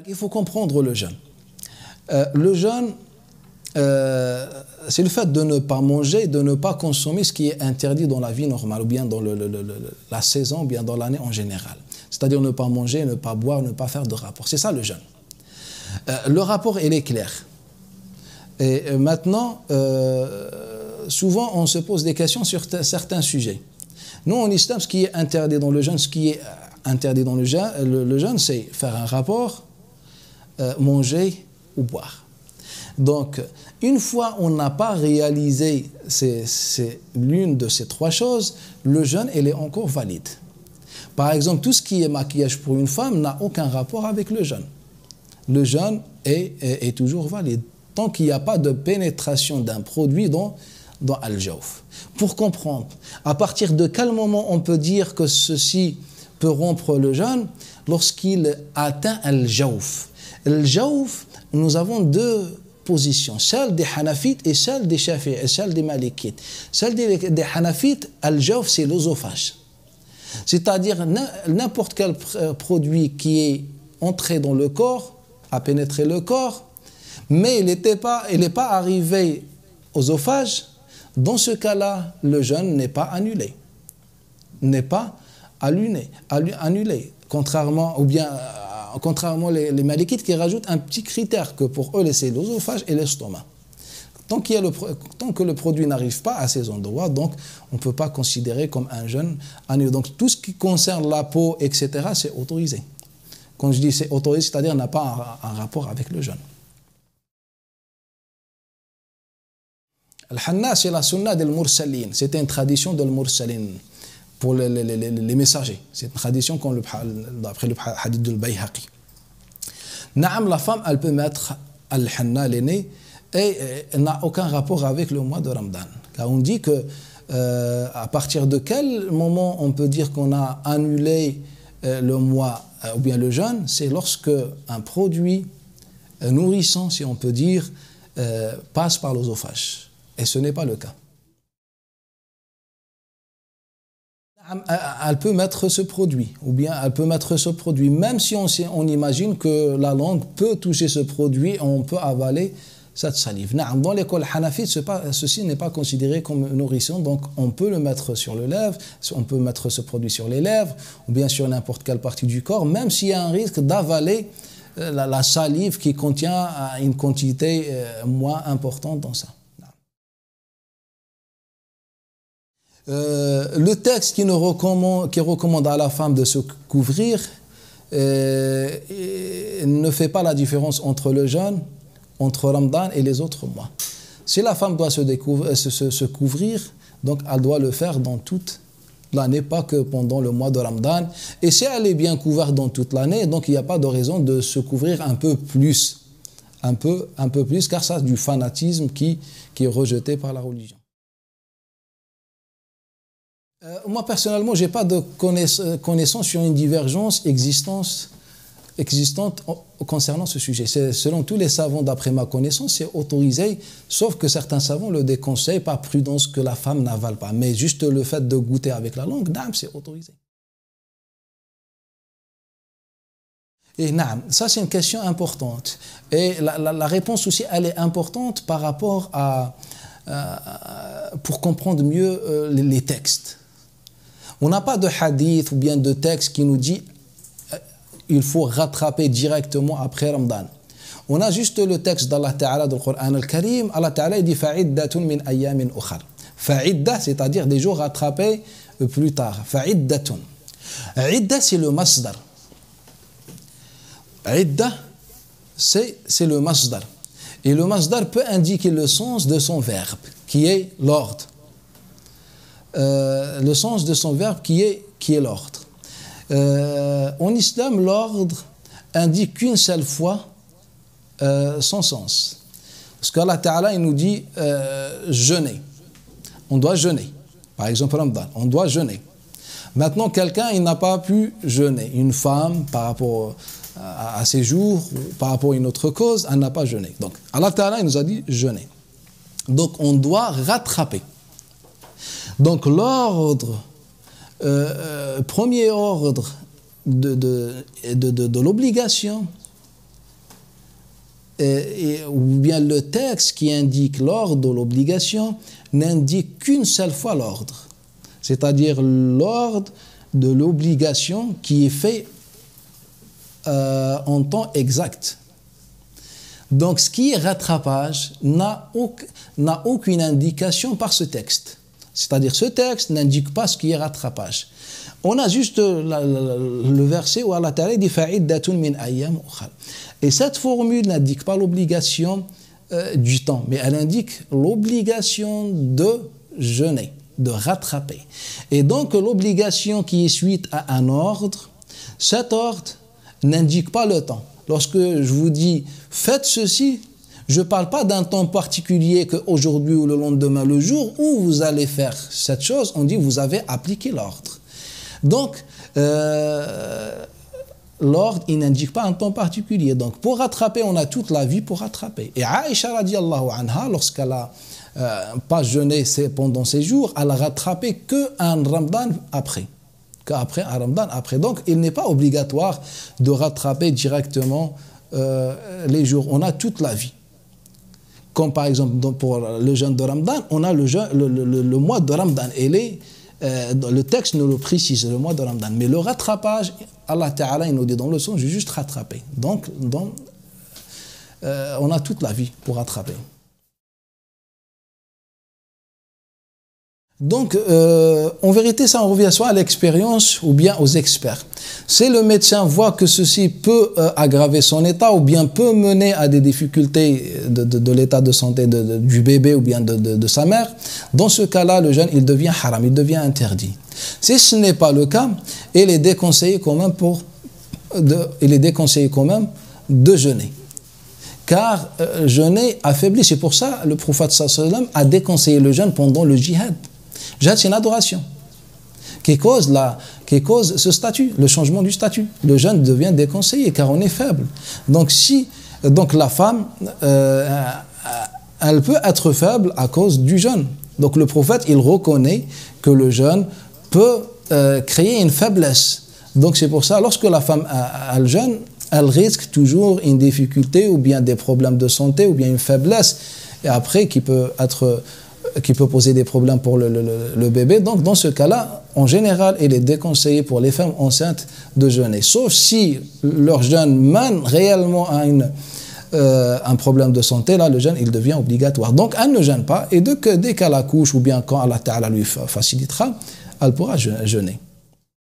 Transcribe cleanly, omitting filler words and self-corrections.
Il faut comprendre le jeûne. Le jeûne, c'est le fait de ne pas manger, de ne pas consommer ce qui est interdit dans la vie normale, ou bien dans la saison, ou bien dans l'année en général. C'est-à-dire ne pas manger, ne pas boire, ne pas faire de rapport. C'est ça le jeûne. Le rapport, il est clair. Et maintenant, souvent, on se pose des questions sur certains sujets. Nous, en islam, ce qui est interdit dans le jeûne, c'est faire un rapport, manger ou boire. Donc, une fois on n'a pas réalisé l'une de ces trois choses, le jeûne, il est encore valide. Par exemple, tout ce qui est maquillage pour une femme n'a aucun rapport avec le jeûne. Le jeûne est toujours valide, tant qu'il n'y a pas de pénétration d'un produit dans al-jawf. Pour comprendre, à partir de quel moment on peut dire que ceci peut rompre le jeûne? Lorsqu'il atteint al-jawf. Al-jawf, nous avons deux positions, celle des Hanafites et celle des Shafi'ites et celle des Malikites. Celle des Hanafites, al-jawf, c'est l'œsophage. C'est-à-dire n'importe quel produit qui est entré dans le corps, a pénétré le corps, mais il n'est pas arrivé aux œsophages. Dans ce cas-là, le jeûne n'est pas annulé. N'est pas annulé. Contrairement les Malikites qui rajoutent un petit critère que pour eux, c'est l'œsophage et l'estomac. Tant que le produit n'arrive pas à ces endroits, donc on ne peut pas considérer comme un jeûne annulé. Donc tout ce qui concerne la peau, etc., c'est autorisé. Quand je dis c'est autorisé, c'est-à-dire n'a pas un rapport avec le jeûne. Al-Hanna, c'est la sunna del Mursalin. C'était une tradition del Mursalin pour les messagers. C'est une tradition d'après le hadith de Bayhaqi. Naam, la femme, elle peut mettre Al-Hanna, l'aîné, et elle n'a aucun rapport avec le mois de Ramadan. Car on dit que à partir de quel moment on peut dire qu'on a annulé le mois ou bien le jeûne, c'est lorsque un produit nourrissant, si on peut dire, passe par l'œsophage. Et ce n'est pas le cas. Elle peut mettre ce produit, ou bien elle peut mettre ce produit, même si on imagine que la langue peut toucher ce produit, on peut avaler cette salive. Dans l'école hanafite, ceci n'est pas considéré comme nourrissant, donc on peut le mettre sur le lèvre, on peut mettre ce produit sur les lèvres, ou bien sur n'importe quelle partie du corps, même s'il y a un risque d'avaler la salive qui contient une quantité moins importante dans ça. Le texte qui recommande à la femme de se couvrir ne fait pas la différence entre le jeûne, entre Ramadan et les autres mois. Si la femme doit se couvrir, donc elle doit le faire dans toute l'année, pas que pendant le mois de Ramadan. Et si elle est bien couverte dans toute l'année, donc il n'y a pas de raison de se couvrir un peu plus, car ça c'est du fanatisme qui est rejeté par la religion. Moi, personnellement, je n'ai pas de connaissance sur une divergence existante concernant ce sujet. Selon tous les savants, d'après ma connaissance, c'est autorisé, sauf que certains savants le déconseillent par prudence que la femme n'avale pas. Mais juste le fait de goûter avec la langue, c'est autorisé. Et ça c'est une question importante. Et la réponse aussi, elle est importante par rapport pour comprendre mieux les textes. On n'a pas de hadith ou bien de texte qui nous dit il faut rattraper directement après Ramadan. On a juste le texte d'Allah Ta'ala du Coran al-Karim. Allah Ta'ala dit fa'iddatun min ayyamin ukhar. Fa'idda, c'est-à-dire des jours rattrapés plus tard. Fa'iddatun. Idda, c'est le masdar. Idda, c'est le masdar. Et le masdar peut indiquer le sens de son verbe, qui est l'ordre. Le sens de son verbe qui est l'ordre. En islam, l'ordre indique qu'une seule fois son sens. Parce qu'Allah Ta'ala, il nous dit jeûner. On doit jeûner. Par exemple, Ramadan, on doit jeûner. Maintenant, quelqu'un, il n'a pas pu jeûner. Une femme, par rapport à ses jours, par rapport à une autre cause, elle n'a pas jeûné. Donc, Allah Ta'ala, il nous a dit jeûner. Donc, on doit rattraper. Donc l'ordre, premier ordre de l'obligation, ou bien le texte qui indique l'ordre ou l'obligation n'indique qu'une seule fois l'ordre, c'est-à-dire l'ordre de l'obligation qui est fait en temps exact. Donc ce qui est rattrapage n'a aucune indication par ce texte, c'est-à-dire ce texte n'indique pas ce qui est rattrapage. On a juste le verset où Allah Ta'ala dit fa'iddatun min ayyam ukhar. Et cette formule n'indique pas l'obligation du temps, mais elle indique l'obligation de jeûner, de rattraper. Et donc l'obligation qui est suite à un ordre, cet ordre n'indique pas le temps. Lorsque je vous dis faites ceci, je ne parle pas d'un temps particulier qu'aujourd'hui ou le lendemain, le jour où vous allez faire cette chose, on dit vous avez appliqué l'ordre. Donc, l'ordre, il n'indique pas un temps particulier. Donc, pour rattraper, on a toute la vie pour rattraper. Et Aïcha radiallahu anha, lorsqu'elle a pas jeûné pendant ces jours, elle a rattrapé qu'un Ramadan après. Qu'après un Ramadan après. Donc, il n'est pas obligatoire de rattraper directement les jours. On a toute la vie. Comme par exemple, pour le jeûne de Ramadan, on a le mois de Ramadan. Le texte nous le précise, le mois de Ramadan. Mais le rattrapage, Allah Ta'ala, il nous dit dans le sens, j'ai juste rattrapé. Donc, on a toute la vie pour rattraper. Donc, en vérité, ça en revient soit à l'expérience ou bien aux experts. Si le médecin voit que ceci peut aggraver son état ou bien peut mener à des difficultés de l'état de santé du bébé ou bien de sa mère, dans ce cas-là, le jeûne, il devient haram, il devient interdit. Si ce n'est pas le cas, il est déconseillé quand même de jeûner. Car jeûner affaiblit, c'est pour ça le prophète sallallahu alayhi wa sallam a déconseillé le jeûne pendant le djihad. Jihad, c'est une adoration qui cause ce statut, le changement du statut. Le jeûne devient déconseillé car on est faible. Donc la femme, elle peut être faible à cause du jeûne. Donc le prophète, il reconnaît que le jeûne peut créer une faiblesse. Donc c'est pour ça, lorsque la femme a le jeûne, elle risque toujours une difficulté ou bien des problèmes de santé ou bien une faiblesse et après qui peut poser des problèmes pour le bébé. Donc, dans ce cas-là, en général, il est déconseillé pour les femmes enceintes de jeûner. Sauf si leur jeûne mène réellement à un problème de santé, là, le jeûne, il devient obligatoire. Donc, elle ne jeûne pas et dès qu'elle accouche ou bien quand Allah Ta'ala lui facilitera, elle pourra jeûner.